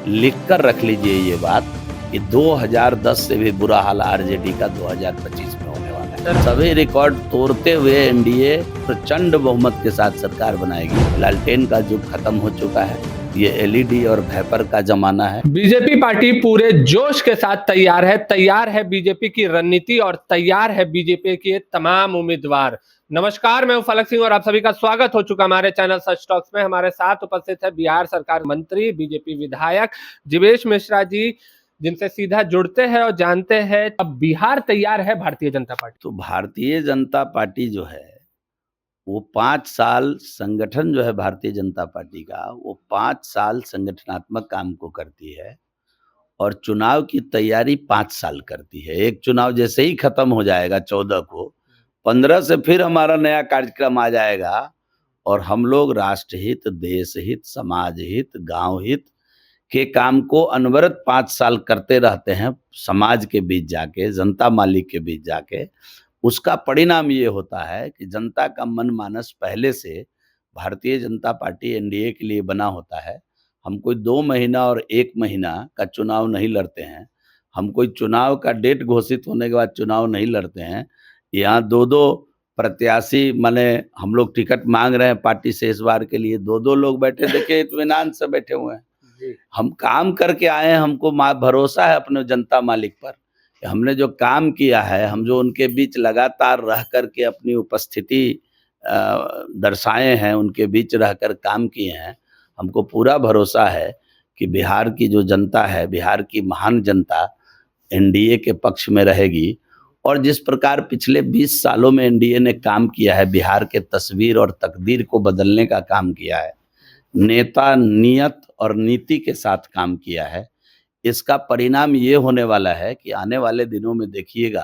लिख कर रख लीजिए ये बात कि 2010 से भी बुरा हाल आरजेडी का 2025 में होने वाला है। सभी रिकॉर्ड तोड़ते हुए एनडीए प्रचंड बहुमत के साथ सरकार बनाएगी। लालटेन का युग खत्म हो चुका है, ये एलईडी और वेपर का जमाना है। बीजेपी पार्टी पूरे जोश के साथ तैयार है बीजेपी की रणनीति और तैयार है बीजेपी के तमाम उम्मीदवार। नमस्कार, मैं हूं फलक सिंह और आप सभी का स्वागत हो चुका हमारे चैनल सच टॉक्स में। हमारे साथ उपस्थित है बिहार सरकार मंत्री, बीजेपी विधायक जीवेश मिश्रा जी, जिनसे सीधा जुड़ते हैं और जानते हैं अब बिहार तैयार है भारतीय जनता पार्टी। तो भारतीय जनता पार्टी जो है वो 5 साल संगठन जो है भारतीय जनता पार्टी का, वो 5 साल संगठनात्मक काम को करती है और चुनाव की तैयारी 5 साल करती है। एक चुनाव जैसे ही खत्म हो जाएगा 14 को, 15 से फिर हमारा नया कार्यक्रम आ जाएगा और हम लोग राष्ट्र हित, देश हित, समाज हित, गांव हित के काम को अनवरत 5 साल करते रहते हैं। समाज के बीच जाके, जनता मालिक के बीच जाके उसका परिणाम ये होता है कि जनता का मन मानस पहले से भारतीय जनता पार्टी एनडीए के लिए बना होता है। हम कोई 2 महीना और 1 महीना का चुनाव नहीं लड़ते हैं। हम कोई चुनाव का डेट घोषित होने के बाद चुनाव नहीं लड़ते हैं। यहाँ 2-2 प्रत्याशी, माने हम लोग टिकट मांग रहे हैं पार्टी से, इस बार के लिए 2-2 लोग बैठे, देखिए इत्मीनान से बैठे हुए हैं। हम काम करके आए हैं, हमको भरोसा है अपने जनता मालिक पर। हमने जो काम किया है, हम जो उनके बीच लगातार रह कर के अपनी उपस्थिति दर्शाए हैं, उनके बीच रहकर काम किए हैं, हमको पूरा भरोसा है कि बिहार की जो जनता है, बिहार की महान जनता एनडीए के पक्ष में रहेगी। और जिस प्रकार पिछले 20 सालों में एनडीए ने काम किया है, बिहार के तस्वीर और तकदीर को बदलने का काम किया है, नेता नियत और नीति के साथ काम किया है, इसका परिणाम ये होने वाला है कि आने वाले दिनों में देखिएगा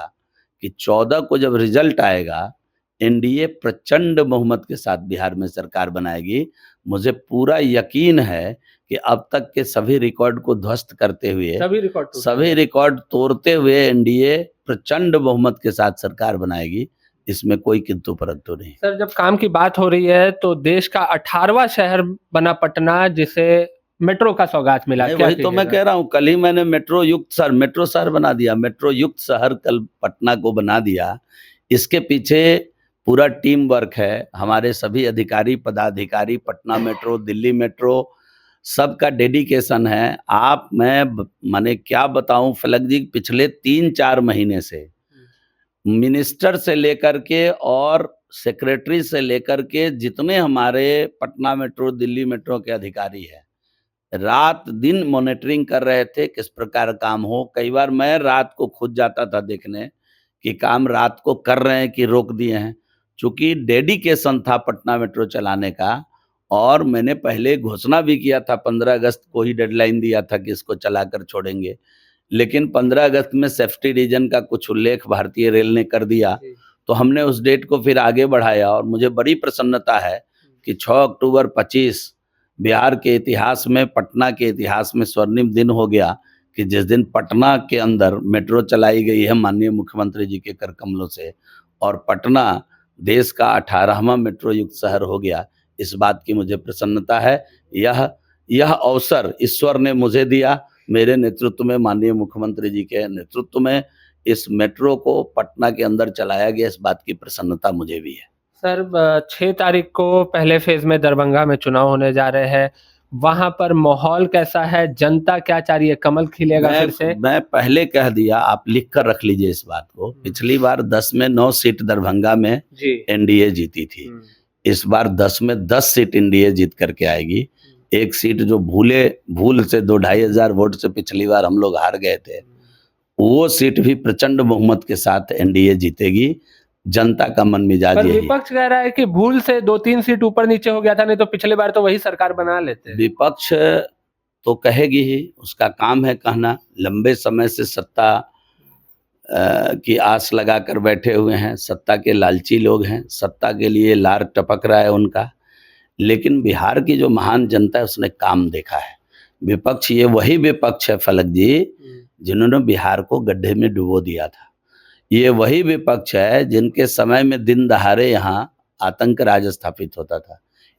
कि 14 को जब रिजल्ट आएगा, एनडीए प्रचंड बहुमत के साथ बिहार में सरकार बनाएगी। मुझे पूरा यकीन है कि अब तक के सभी रिकॉर्ड को ध्वस्त करते हुए, सभी रिकॉर्ड तोड़ते हुए एनडीए प्रचंड बहुमत के साथ सरकार बनाएगी। इसमें कोई किंतु परंतु नहीं। सर, जब काम की बात हो रही है तो देश का 18वां शहर बना पटना, जिसे मेट्रो का सौगात मिला। वही तो मैं कह रहा हूँ, कल ही मैंने मेट्रो शहर बना दिया, मेट्रो युक्त शहर कल पटना को बना दिया। इसके पीछे पूरा टीम वर्क है, हमारे सभी अधिकारी पदाधिकारी, पटना मेट्रो, दिल्ली मेट्रो, सबका डेडिकेशन है। मैंने क्या बताऊं फलक जी, पिछले 3-4 महीने से मिनिस्टर से लेकर के और सेक्रेटरी से लेकर के जितने हमारे पटना मेट्रो, दिल्ली मेट्रो के अधिकारी हैं, रात दिन मॉनिटरिंग कर रहे थे किस प्रकार काम हो। कई बार मैं रात को खुद जाता था देखने कि काम रात को कर रहे हैं कि रोक दिए हैं। चूंकि डेडिकेशन था पटना मेट्रो चलाने का, और मैंने पहले घोषणा भी किया था, 15 अगस्त को ही डेडलाइन दिया था कि इसको चलाकर छोड़ेंगे, लेकिन 15 अगस्त में सेफ्टी रीजन का कुछ उल्लेख भारतीय रेल ने कर दिया, तो हमने उस डेट को फिर आगे बढ़ाया। और मुझे बड़ी प्रसन्नता है कि 6 अक्टूबर 25 बिहार के इतिहास में, पटना के इतिहास में स्वर्णिम दिन हो गया कि जिस दिन पटना के अंदर मेट्रो चलाई गई है माननीय मुख्यमंत्री जी के कर कमलों से, और पटना देश का 18वां मेट्रो युक्त शहर हो गया। इस बात की मुझे प्रसन्नता है। यह अवसर ईश्वर ने मुझे दिया, मेरे नेतृत्व में, माननीय मुख्यमंत्री जी के नेतृत्व में इस मेट्रो को पटना के अंदर चलाया गया। इस बात की प्रसन्नता मुझे भी है। सर, 6 तारीख को पहले फेज में दरभंगा में चुनाव होने जा रहे हैं, वहां पर माहौल कैसा है? जनता क्या चाह रही है? कमल खिलेगा फिर से? मैं पहले कह दिया, आप लिख कर रख लीजिए इस बात को। पिछली बार 10 में 9 सीट दरभंगा में एनडीए जीती थी, इस बार 10 में 10 सीट एनडीए जीत करके आएगी। एक सीट जो भूल से 2-2.5 हजार वोट से पिछली बार हम लोग हार गए थे, वो सीट भी प्रचंड बहुमत के साथ एनडीए जीतेगी। जनता का मन मिजाज यही है। विपक्ष कह रहा है कि भूल से 2-3 सीट ऊपर नीचे हो गया था, नहीं तो पिछले बार तो वही सरकार बना लेते। विपक्ष तो कहेगी ही, उसका काम है कहना। लंबे समय से सत्ता की आस लगाकर बैठे हुए हैं, सत्ता के लालची लोग हैं, सत्ता के लिए लार टपक रहा है उनका। लेकिन बिहार की जो महान जनता है उसने काम देखा है। विपक्ष ये वही विपक्ष है फलक जी जिन्होंने बिहार को गड्ढे में डुबो दिया था। ये वही विपक्ष है जिनके समय में दिन दहाड़े यहाँ आतंक राज स्थापित होता था।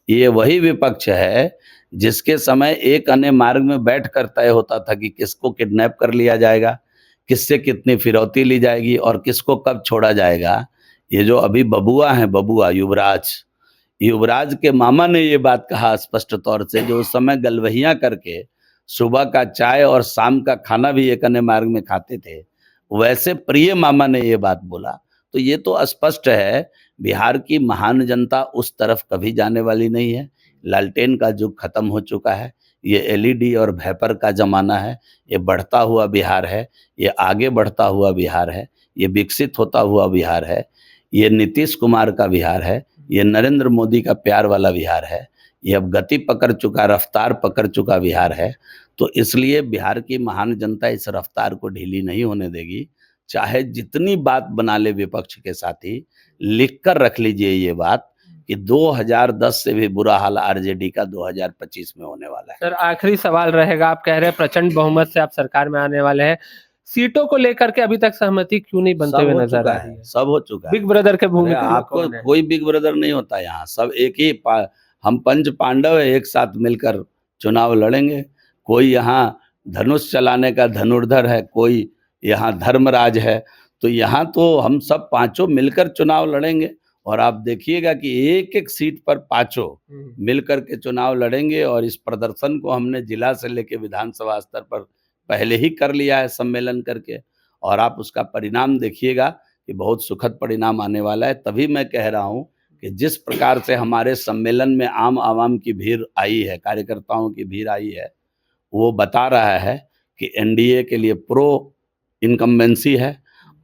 ये वही विपक्ष है जिसके समय एक अन्य मार्ग में बैठकर तय होता था कि किसको किडनैप कर लिया जाएगा, किससे कितनी फिरौती ली जाएगी और किसको कब छोड़ा जाएगा। ये जो अभी बबुआ हैं, बबुआ युवराज, युवराज के मामा ने ये बात कहा स्पष्ट तौर से, जो उस समय गलवहियां करके सुबह का चाय और शाम का खाना भी एक अन्य मार्ग में खाते थे, वैसे प्रिय मामा ने ये बात बोला। तो ये तो स्पष्ट है, बिहार की महान जनता उस तरफ कभी जाने वाली नहीं है। लालटेन का युग खत्म हो चुका है, ये एलईडी और वेपर का जमाना है। ये बढ़ता हुआ बिहार है, ये आगे बढ़ता हुआ बिहार है, ये विकसित होता हुआ बिहार है, ये नीतीश कुमार का बिहार है, ये नरेंद्र मोदी का प्यार वाला बिहार है, ये अब गति पकड़ चुका, रफ्तार पकड़ चुका बिहार है। तो इसलिए बिहार की महान जनता इस रफ्तार को ढीली नहीं होने देगी। चाहे जितनी बात बना ले विपक्ष के साथी, लिख कर रख लीजिए ये बात कि 2010 से भी बुरा हाल आरजेडी का 2025 में होने वाला है। सर, आखिरी सवाल रहेगा, आप कह रहे हैं प्रचंड बहुमत से आप सरकार में आने वाले हैं, सीटों को लेकर के अभी तक सहमति क्यों नहीं बनते हुए नजर आ रही है? सब हो चुका है। बिग ब्रदर के भूमिका में आपको कौन है? कोई बिग ब्रदर नहीं होता यहाँ, सब एक ही हम पंच पांडव एक साथ मिलकर चुनाव लड़ेंगे। कोई यहाँ धनुष चलाने का धनुर्धर है, कोई यहाँ धर्मराज है, तो यहाँ तो हम सब पांचों मिलकर चुनाव लड़ेंगे। और आप देखिएगा कि एक एक सीट पर पांचों मिलकर के चुनाव लड़ेंगे। और इस प्रदर्शन को हमने जिला से लेकर विधानसभा स्तर पर पहले ही कर लिया है सम्मेलन करके, और आप उसका परिणाम देखिएगा कि बहुत सुखद परिणाम आने वाला है। तभी मैं कह रहा हूँ कि जिस प्रकार से हमारे सम्मेलन में आम आवाम की भीड़ आई है, कार्यकर्ताओं की भीड़ आई है, वो बता रहा है कि एनडीए के लिए प्रो इनकम्बेंसी है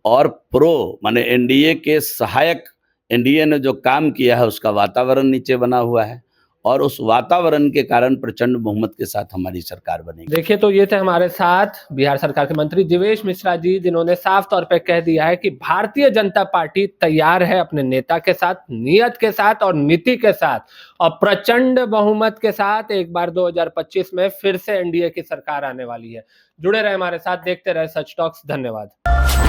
और प्रो माने एनडीए के सहायक, एनडीए ने जो काम किया है उसका वातावरण नीचे बना हुआ है, और उस वातावरण के कारण प्रचंड बहुमत के साथ हमारी सरकार बनेगी। देखिए, तो ये थे हमारे साथ बिहार सरकार के मंत्री जीवेश मिश्रा जी, जिन्होंने साफ तौर पे कह दिया है कि भारतीय जनता पार्टी तैयार है अपने नेता के साथ, नियत के साथ और नीति के साथ, और प्रचंड बहुमत के साथ एक बार 2025 में फिर से एनडीए की सरकार आने वाली है। जुड़े रहे हमारे साथ, देखते रहे सच टॉक्स। धन्यवाद।